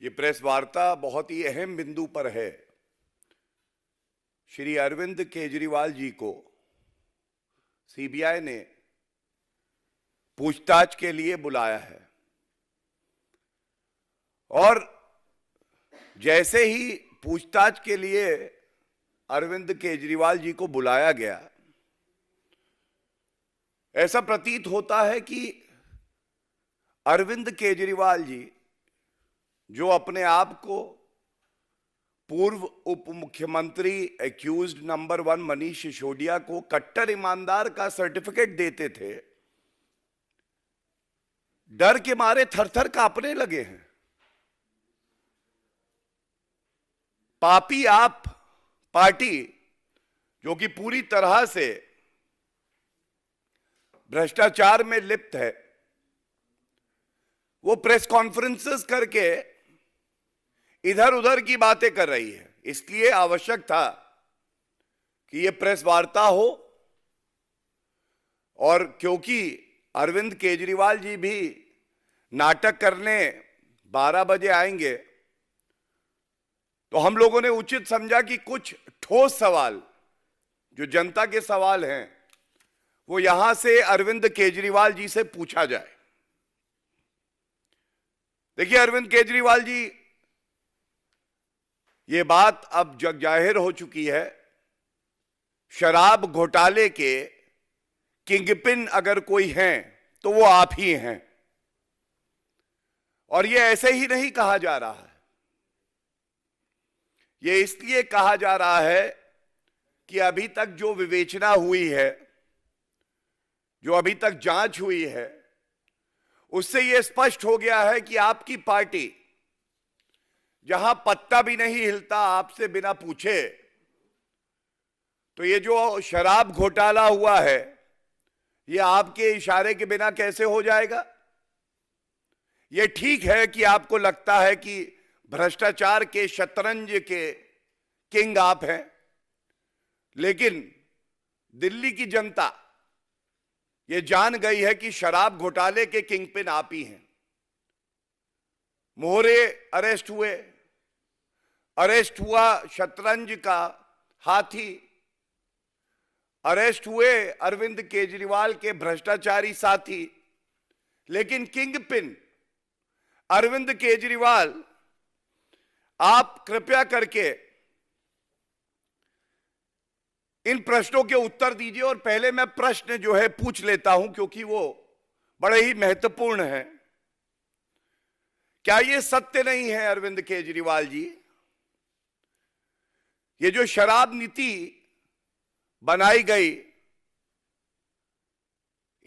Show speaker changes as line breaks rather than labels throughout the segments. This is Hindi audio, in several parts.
ये प्रेस वार्ता बहुत ही अहम बिंदु पर है। श्री अरविंद केजरीवाल जी को सीबीआई ने पूछताछ के लिए बुलाया है और जैसे ही पूछताछ के लिए अरविंद केजरीवाल जी को बुलाया गया, ऐसा प्रतीत होता है कि अरविंद केजरीवाल जी, जो अपने आप को पूर्व उप मुख्यमंत्री एक्यूज्ड नंबर 1 मनीष सिसोदिया को कट्टर ईमानदार का सर्टिफिकेट देते थे, डर के मारे थरथर कांपने लगे हैं। पापी आप पार्टी, जो कि पूरी तरह से भ्रष्टाचार में लिप्त है, वो प्रेस कॉन्फ्रेंसेस करके इधर उधर की बातें कर रही है। इसलिए आवश्यक था कि ये प्रेस वार्ता हो, और क्योंकि अरविंद केजरीवाल जी भी नाटक करने 12 बजे आएंगे, तो हम लोगों ने उचित समझा कि कुछ ठोस सवाल, जो जनता के सवाल हैं, वो यहां से अरविंद केजरीवाल जी से पूछा जाए। देखिए अरविंद केजरीवाल जी, ये बात अब जग जाहिर हो चुकी है, शराब घोटाले के किंगपिन अगर कोई हैं तो वो आप ही हैं। और ये ऐसे ही नहीं कहा जा रहा है, ये इसलिए कहा जा रहा है कि अभी तक जो विवेचना हुई है, जो अभी तक जांच हुई है, उससे यह स्पष्ट हो गया है कि आपकी पार्टी, जहां पत्ता भी नहीं हिलता आपसे बिना पूछे, तो ये जो शराब घोटाला हुआ है, ये आपके इशारे के बिना कैसे हो जाएगा? ये ठीक है कि आपको लगता है कि भ्रष्टाचार के शतरंज के किंग आप हैं, लेकिन दिल्ली की जनता ये जान गई है कि शराब घोटाले के किंगपिन आप ही हैं। मोहरे अरेस्ट हुए, अरेस्ट हुआ शतरंज का हाथी, अरेस्ट हुए अरविंद केजरीवाल के भ्रष्टाचारी साथी, लेकिन किंगपिन अरविंद केजरीवाल, आप कृपया करके इन प्रश्नों के उत्तर दीजिए। और पहले मैं प्रश्न जो है पूछ लेता हूं, क्योंकि वो बड़े ही महत्वपूर्ण है। क्या ये सत्य नहीं है अरविंद केजरीवाल जी, ये जो शराब नीति बनाई गई,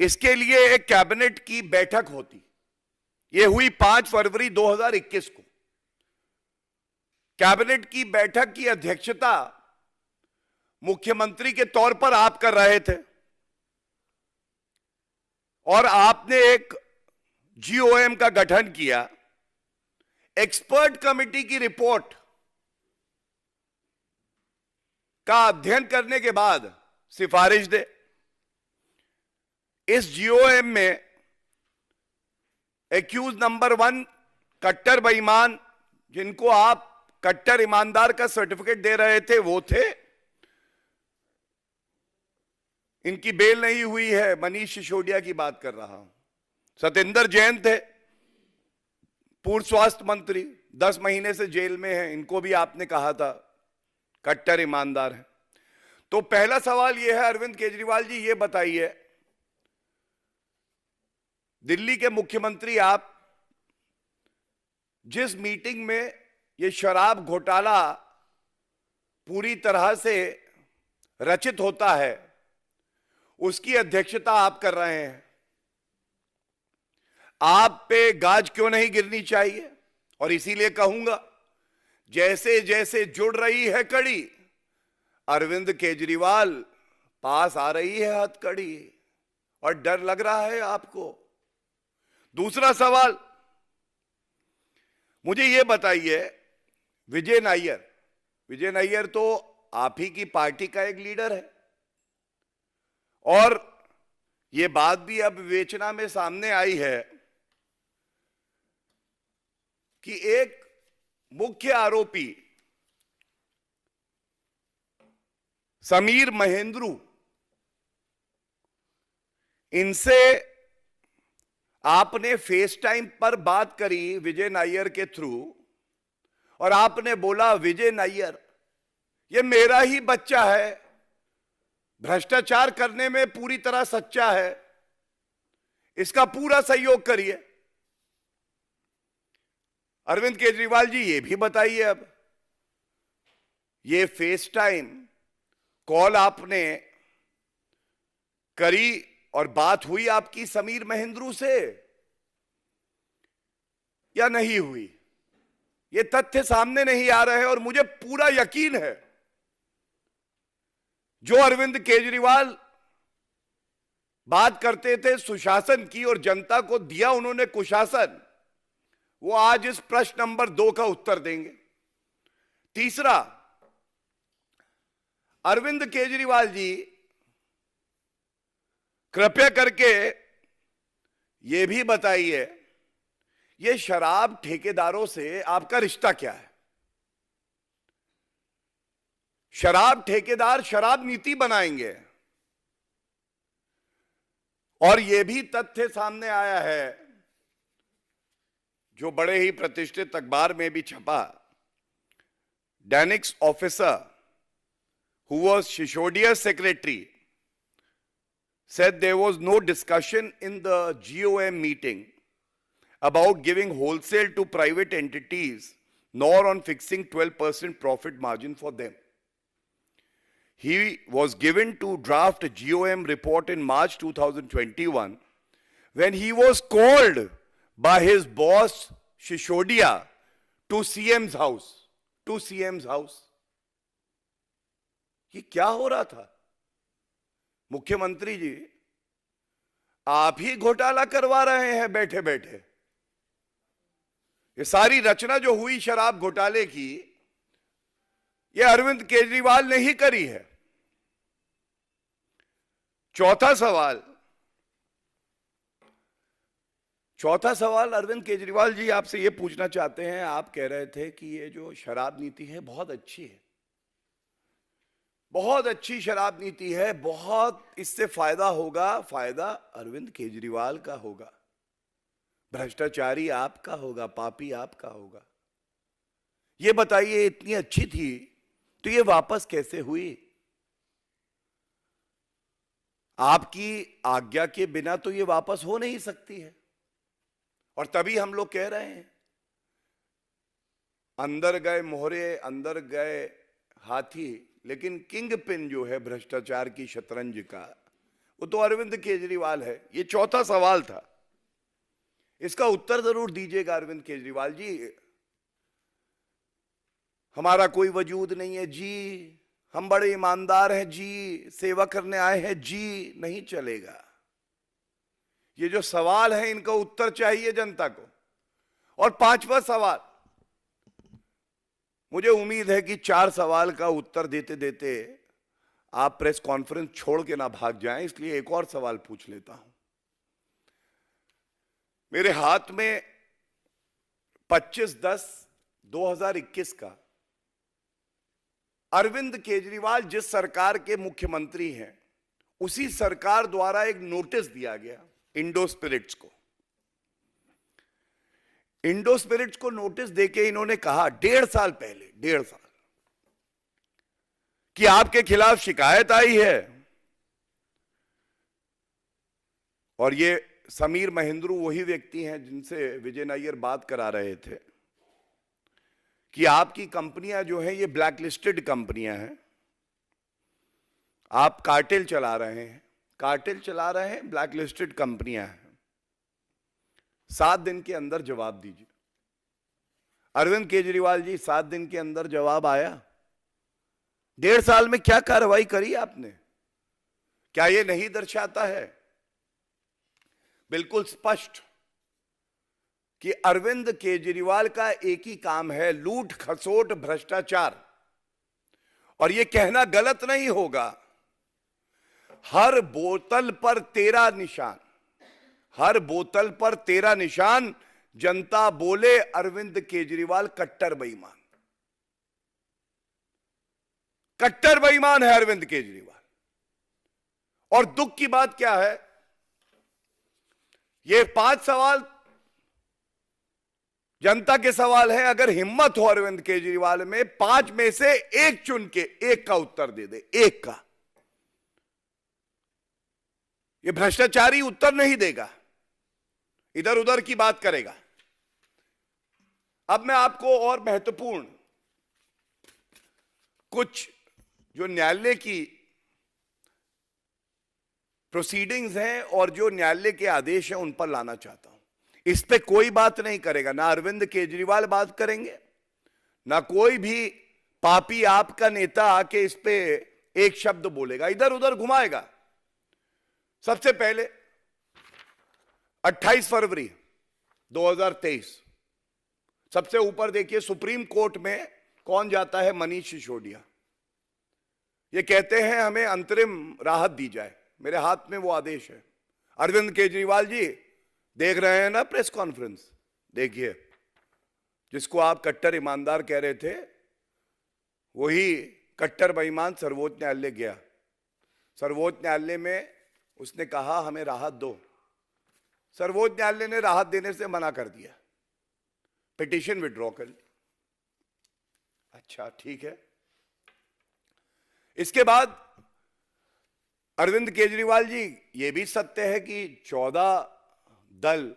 इसके लिए एक कैबिनेट की बैठक होती, ये हुई 5 फरवरी 2021 को। कैबिनेट की बैठक की अध्यक्षता मुख्यमंत्री के तौर पर आप कर रहे थे, और आपने एक जीओएम का गठन किया, एक्सपर्ट कमेटी की रिपोर्ट का अध्ययन करने के बाद सिफारिश दे। इस जीओएम में एक्यूज नंबर 1 कट्टर बेईमान, जिनको आप कट्टर ईमानदार का सर्टिफिकेट दे रहे थे, वो थे। इनकी बेल नहीं हुई है, मनीष सिसोदिया की बात कर रहा हूं। सत्येंद्र जैन थे, पूर्व स्वास्थ्य मंत्री, 10 महीने से जेल में हैं, इनको भी आपने कहा था कट्टर ईमानदार है। तो पहला सवाल यह है, अरविंद केजरीवाल जी ये बताइए, दिल्ली के मुख्यमंत्री आप, जिस मीटिंग में ये शराब घोटाला पूरी तरह से रचित होता है, उसकी अध्यक्षता आप कर रहे हैं, आप पे गाज क्यों नहीं गिरनी चाहिए? और इसीलिए कहूंगा, जैसे जैसे जुड़ रही है कड़ी, अरविंद केजरीवाल पास आ रही है हथकड़ी, और डर लग रहा है आपको। दूसरा सवाल, मुझे यह बताइए, विजय नायर तो आप ही की पार्टी का एक लीडर है, और यह बात भी अब विवेचना में सामने आई है कि एक मुख्य आरोपी समीर महेंद्रू, इनसे आपने फेस टाइम पर बात करी विजय नायर के थ्रू, और आपने बोला विजय नायर ये मेरा ही बच्चा है, भ्रष्टाचार करने में पूरी तरह सच्चा है, इसका पूरा सहयोग करिए। अरविंद केजरीवाल जी ये भी बताइए, अब ये फेस टाइम कॉल आपने करी और बात हुई आपकी समीर महेंद्रू से या नहीं हुई? ये तथ्य सामने नहीं आ रहे हैं और मुझे पूरा यकीन है जो अरविंद केजरीवाल बात करते थे सुशासन की और जनता को दिया उन्होंने कुशासन, वो आज इस प्रश्न नंबर 2 का उत्तर देंगे। तीसरा, अरविंद केजरीवाल जी कृपया करके ये भी बताइए, ये शराब ठेकेदारों से आपका रिश्ता क्या है? शराब ठेकेदार शराब नीति बनाएंगे, और यह भी तथ्य सामने आया है जो बड़े ही प्रतिष्ठित अखबार में भी छपा, डैनिक्स officer who was Shisodia's secretary said there was no discussion in the GOM meeting about giving wholesale to private entities nor on fixing 12% profit margin for them. He was given to draft a GOM report in March 2021 when he was called by his boss Shishodia to CM's house. ये क्या हो रहा था? मुख्यमंत्री जी आप ही घोटाला करवा रहे हैं बैठे बैठे। ये सारी रचना जो हुई शराब घोटाले की, ये अरविंद केजरीवाल ने ही करी है। चौथा सवाल अरविंद केजरीवाल जी आपसे ये पूछना चाहते हैं, आप कह रहे थे कि ये जो शराब नीति है बहुत अच्छी है, बहुत अच्छी शराब नीति है, बहुत इससे फायदा होगा, फायदा अरविंद केजरीवाल का होगा, भ्रष्टाचारी आपका होगा, पापी आपका होगा। ये बताइए इतनी अच्छी थी तो ये वापस कैसे हुई? आपकी आज्ञा के बिना तो ये वापस हो नहीं सकती है। और तभी हम लोग कह रहे हैं अंदर गए मोहरे, अंदर गए हाथी, लेकिन किंग पिन जो है भ्रष्टाचार की शतरंज का, वो तो अरविंद केजरीवाल है। ये चौथा सवाल था, इसका उत्तर जरूर दीजिएगा अरविंद केजरीवाल जी। हमारा कोई वजूद नहीं है जी, हम बड़े ईमानदार हैं जी, सेवा करने आए हैं जी, नहीं चलेगा। ये जो सवाल है इनका उत्तर चाहिए जनता को। और पांचवा सवाल, मुझे उम्मीद है कि 4 सवाल का उत्तर देते देते आप प्रेस कॉन्फ्रेंस छोड़ के ना भाग जाएं, इसलिए एक और सवाल पूछ लेता हूं। मेरे हाथ में 25/10/2021 का अरविंद केजरीवाल जिस सरकार के मुख्यमंत्री हैं, उसी सरकार द्वारा एक नोटिस दिया गया इंडो स्पिरिट्स को। इंडो स्पिरिट्स को नोटिस देके इन्होंने कहा 1.5 साल पहले, 1.5 साल, कि आपके खिलाफ शिकायत आई है। और ये समीर महेंद्रू वही व्यक्ति हैं जिनसे विजय नायर बात करा रहे थे कि आपकी कंपनियां जो हैं ये ब्लैकलिस्टेड कंपनियां हैं, आप कार्टेल चला रहे हैं, ब्लैकलिस्टेड कंपनियां हैं। 7 दिन के अंदर जवाब दीजिए। अरविंद केजरीवाल जी 7 दिन के अंदर जवाब आया? 1.5 साल में क्या कार्रवाई करी आपने? क्या यह नहीं दर्शाता है बिल्कुल स्पष्ट कि अरविंद केजरीवाल का एक ही काम है, लूट खसोट भ्रष्टाचार। और यह कहना गलत नहीं होगा, हर बोतल पर 13 निशान, जनता बोले अरविंद केजरीवाल कट्टर बेईमान। कट्टर बेईमान है अरविंद केजरीवाल। और दुख की बात क्या है, ये 5 सवाल जनता के सवाल है। अगर हिम्मत हो अरविंद केजरीवाल में 5 में से एक चुन के एक का उत्तर दे दे, एक का। ये भ्रष्टाचारी उत्तर नहीं देगा, इधर उधर की बात करेगा। अब मैं आपको और महत्वपूर्ण कुछ जो न्यायालय की प्रोसीडिंग्स हैं और जो न्यायालय के आदेश हैं उन पर लाना चाहता हूं। इस पे कोई बात नहीं करेगा, ना अरविंद केजरीवाल बात करेंगे, ना कोई भी पापी आपका नेता आके इस पे एक शब्द बोलेगा, इधर उधर घुमाएगा। सबसे पहले 28 फरवरी 2023, सबसे ऊपर देखिए, सुप्रीम कोर्ट में कौन जाता है? मनीष सिसोदिया। ये कहते हैं हमें अंतरिम राहत दी जाए। मेरे हाथ में वो आदेश है। अरविंद केजरीवाल जी देख रहे हैं ना प्रेस कॉन्फ्रेंस, देखिए, जिसको आप कट्टर ईमानदार कह रहे थे, वही कट्टर बेईमान सर्वोच्च न्यायालय गया। सर्वोच्च न्यायालय में उसने कहा हमें राहत दो। सर्वोच्च न्यायालय ने राहत देने से मना कर दिया, पिटीशन विड्रॉ कर ली। अच्छा, ठीक है। इसके बाद अरविंद केजरीवाल जी, ये भी सत्य है कि 14 दल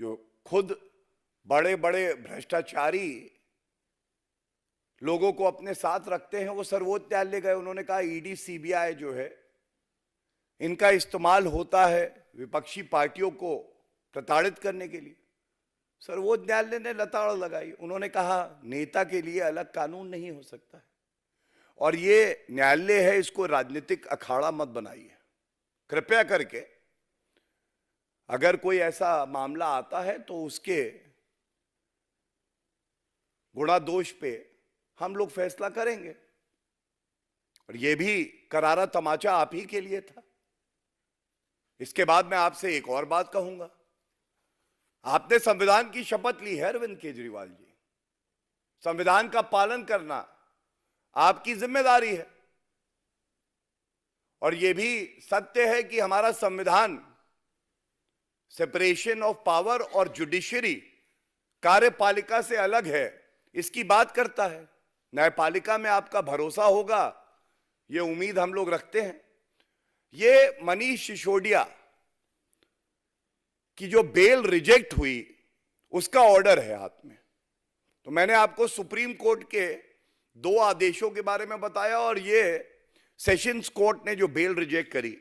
जो खुद बड़े बड़े भ्रष्टाचारी लोगों को अपने साथ रखते हैं, वो सर्वोच्च न्यायालय गए। उन्होंने कहा ईडी सीबीआई जो है, इनका इस्तेमाल होता है विपक्षी पार्टियों को प्रताड़ित करने के लिए। सर्वोच्च न्यायालय ने लताड़ लगाई। उन्होंने कहा नेता के लिए अलग कानून नहीं हो सकता है, और ये न्यायालय है, इसको राजनीतिक अखाड़ा मत बनाइए कृपया करके। अगर कोई ऐसा मामला आता है तो उसके गुणा दोष पे हम लोग फैसला करेंगे। और ये भी करारा तमाचा आप ही के लिए था। इसके बाद मैं आपसे एक और बात कहूंगा। आपने संविधान की शपथ ली है अरविंद केजरीवाल जी। संविधान का पालन करना आपकी जिम्मेदारी है। और यह भी सत्य है कि हमारा संविधान सेपरेशन ऑफ पावर और जुडिशरी, कार्यपालिका से अलग है, इसकी बात करता है। न्यायपालिका में आपका भरोसा होगा, यह उम्मीद हम लोग रखते हैं। ये मनीष सिसोदिया की जो बेल रिजेक्ट हुई, उसका ऑर्डर है हाथ में। तो मैंने आपको सुप्रीम कोर्ट के 2 आदेशों के बारे में बताया, और ये सेशंस कोर्ट ने जो बेल रिजेक्ट करी,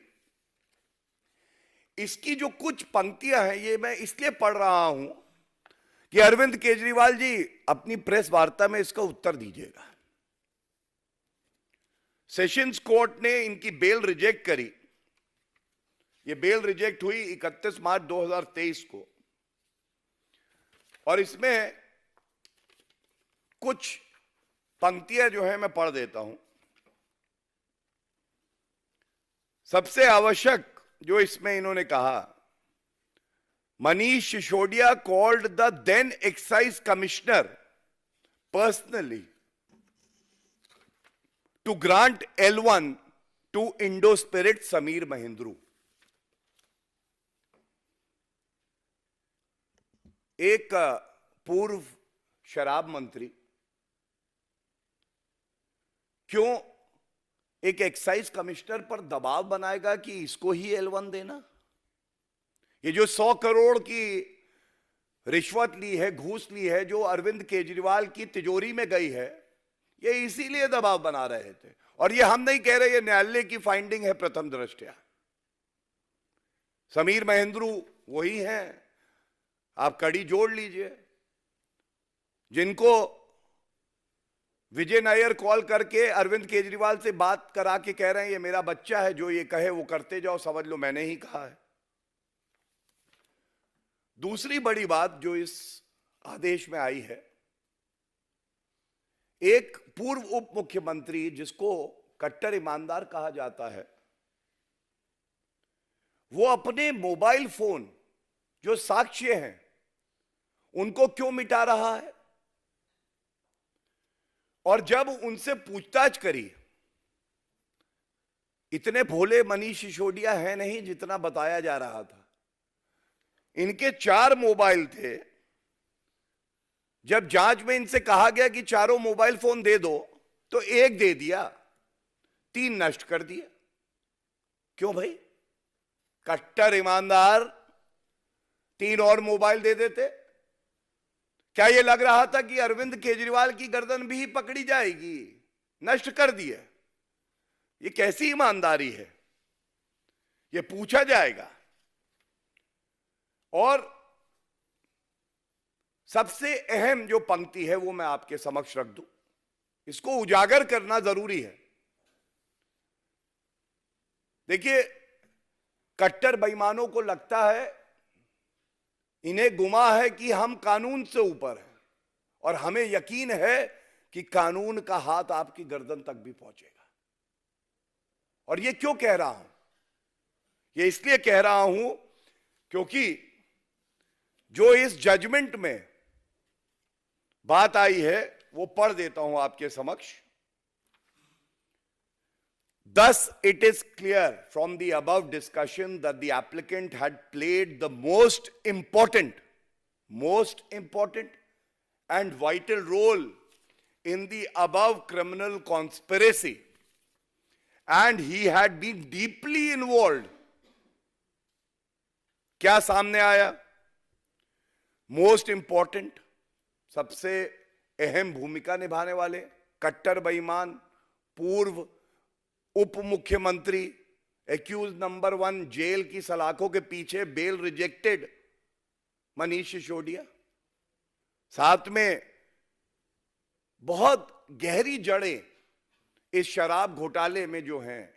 इसकी जो कुछ पंक्तियां हैं, ये मैं इसलिए पढ़ रहा हूं कि अरविंद केजरीवाल जी अपनी प्रेस वार्ता में इसका उत्तर दीजिएगा। सेशंस कोर्ट ने इनकी बेल रिजेक्ट करी। ये बेल रिजेक्ट हुई 31 मार्च 2023 को, और इसमें कुछ पंक्तियां जो है मैं पढ़ देता हूं। सबसे आवश्यक जो इसमें इन्होंने कहा, Manish Sisodia called the then excise commissioner personally to grant L1 to Indo Spirit Sameer Mahendru. एक पूर्व शराब मंत्री क्यों एक एक्साइज कमिश्नर पर दबाव बनाएगा कि इसको ही L1 देना? ये जो 100 करोड़ की रिश्वत ली है, घूस ली है, जो अरविंद केजरीवाल की तिजोरी में गई है, ये इसीलिए दबाव बना रहे थे। और ये हम नहीं कह रहे, ये न्यायालय की फाइंडिंग है प्रथम दृष्टया। समीर महेंद्रू वही हैं, आप कड़ी जोड़ लीजिए, जिनको विजय नायर कॉल करके अरविंद केजरीवाल से बात करा के कह रहे हैं ये मेरा बच्चा है, जो ये कहे वो करते जाओ, समझ लो मैंने ही कहा है। दूसरी बड़ी बात जो इस आदेश में आई है, एक पूर्व उप मुख्यमंत्री जिसको कट्टर ईमानदार कहा जाता है, वो अपने मोबाइल फोन जो साक्ष्य हैं उनको क्यों मिटा रहा है? और जब उनसे पूछताछ करी, इतने भोले मनीष सिसोदिया है नहीं जितना बताया जा रहा था। इनके 4 मोबाइल थे। जब जांच में इनसे कहा गया कि चारों मोबाइल फोन दे दो, तो 1 दे दिया, 3 नष्ट कर दिया। क्यों भाई? कट्टर ईमानदार 3 और मोबाइल दे देते। क्या यह लग रहा था कि अरविंद केजरीवाल की गर्दन भी पकड़ी जाएगी? नष्ट कर दिया। ये कैसी ईमानदारी है? ये पूछा जाएगा। और सबसे अहम जो पंक्ति है वो मैं आपके समक्ष रख दूं, इसको उजागर करना जरूरी है। देखिए, कट्टर बेईमानों को लगता है, इन्हें गुमा है कि हम कानून से ऊपर हैं, और हमें यकीन है कि कानून का हाथ आपकी गर्दन तक भी पहुंचेगा। और ये क्यों कह रहा हूं? ये इसलिए कह रहा हूं क्योंकि जो इस जजमेंट में बात आई है वो पढ़ देता हूं आपके समक्ष। Thus, it is clear from the above discussion that the applicant had played the most important and vital role in the above criminal conspiracy, and he had been deeply involved. क्या सामने आया? मोस्ट इंपॉर्टेंट, सबसे अहम भूमिका निभाने वाले, कट्टर बेईमान, पूर्व उप मुख्यमंत्री, एक्यूज नंबर 1, जेल की सलाखों के पीछे, बेल रिजेक्टेड मनीष सिसोदिया। साथ में बहुत गहरी जड़ें इस शराब घोटाले में जो हैं,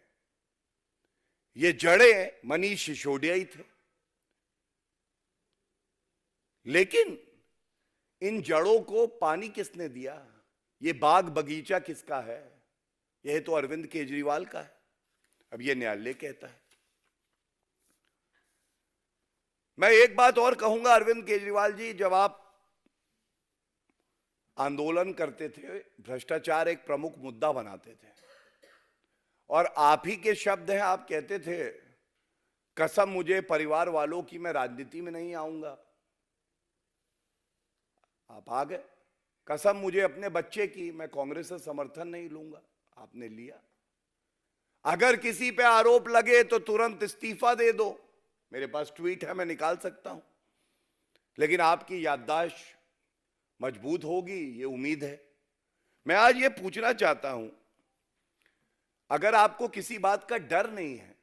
ये जड़ें मनीष सिसोदिया ही थे। लेकिन इन जड़ों को पानी किसने दिया? ये बाग बगीचा किसका है? यह तो अरविंद केजरीवाल का है। अब ये न्यायालय कहता है। मैं एक बात और कहूंगा, अरविंद केजरीवाल जी, जब आप आंदोलन करते थे, भ्रष्टाचार एक प्रमुख मुद्दा बनाते थे, और आप ही के शब्द हैं, आप कहते थे, कसम मुझे परिवार वालों की, मैं राजनीति में नहीं आऊंगा। आप आ गए। कसम मुझे अपने बच्चे की, मैं कांग्रेस से समर्थन नहीं लूंगा। आपने लिया। अगर किसी पे आरोप लगे तो तुरंत इस्तीफा दे दो। मेरे पास ट्वीट है, मैं निकाल सकता हूं। लेकिन आपकी याददाश्त मजबूत होगी, ये उम्मीद है। मैं आज ये पूछना चाहता हूं, अगर आपको किसी बात का डर नहीं है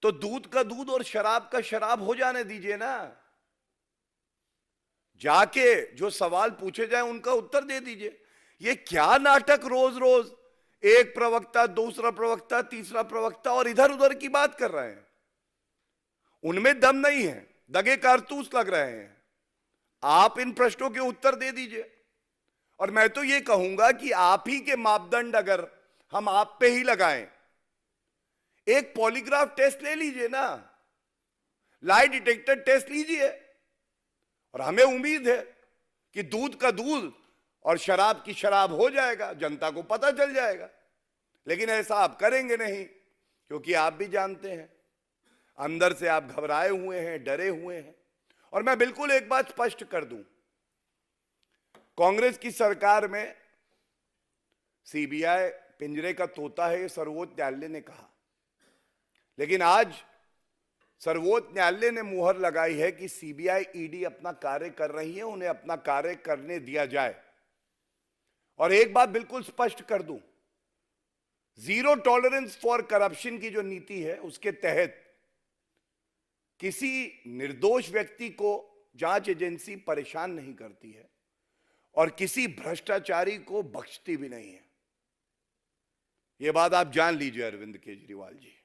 तो दूध का दूध और शराब का शराब हो जाने दीजिए ना। जाके जो सवाल पूछे जाए उनका उत्तर दे दीजिए। ये क्या नाटक, रोज रोज एक प्रवक्ता, दूसरा प्रवक्ता, तीसरा प्रवक्ता, और इधर उधर की बात कर रहे हैं। उनमें दम नहीं है, दगे कारतूस लग रहे हैं। आप इन प्रश्नों के उत्तर दे दीजिए। और मैं तो ये कहूंगा कि आप ही के मापदंड अगर हम आप पे ही लगाएं, एक पॉलीग्राफ टेस्ट ले लीजिए ना, लाई डिटेक्टर टेस्ट लीजिए, और हमें उम्मीद है कि दूध का दूध और शराब की शराब हो जाएगा, जनता को पता चल जाएगा। लेकिन ऐसा आप करेंगे नहीं, क्योंकि आप भी जानते हैं अंदर से आप घबराए हुए हैं, डरे हुए हैं। और मैं बिल्कुल एक बात स्पष्ट कर दूं, कांग्रेस की सरकार में सीबीआई पिंजरे का तोता है, ये सर्वोच्च न्यायालय ने कहा। लेकिन आज सर्वोच्च न्यायालय ने मुहर लगाई है कि सीबीआई, ईडी अपना कार्य कर रही है, उन्हें अपना कार्य करने दिया जाए। और एक बात बिल्कुल स्पष्ट कर दूं, जीरो टॉलरेंस फॉर करप्शन की जो नीति है, उसके तहत किसी निर्दोष व्यक्ति को जांच एजेंसी परेशान नहीं करती है और किसी भ्रष्टाचारी को बख्शती भी नहीं है। यह बात आप जान लीजिए अरविंद केजरीवाल जी।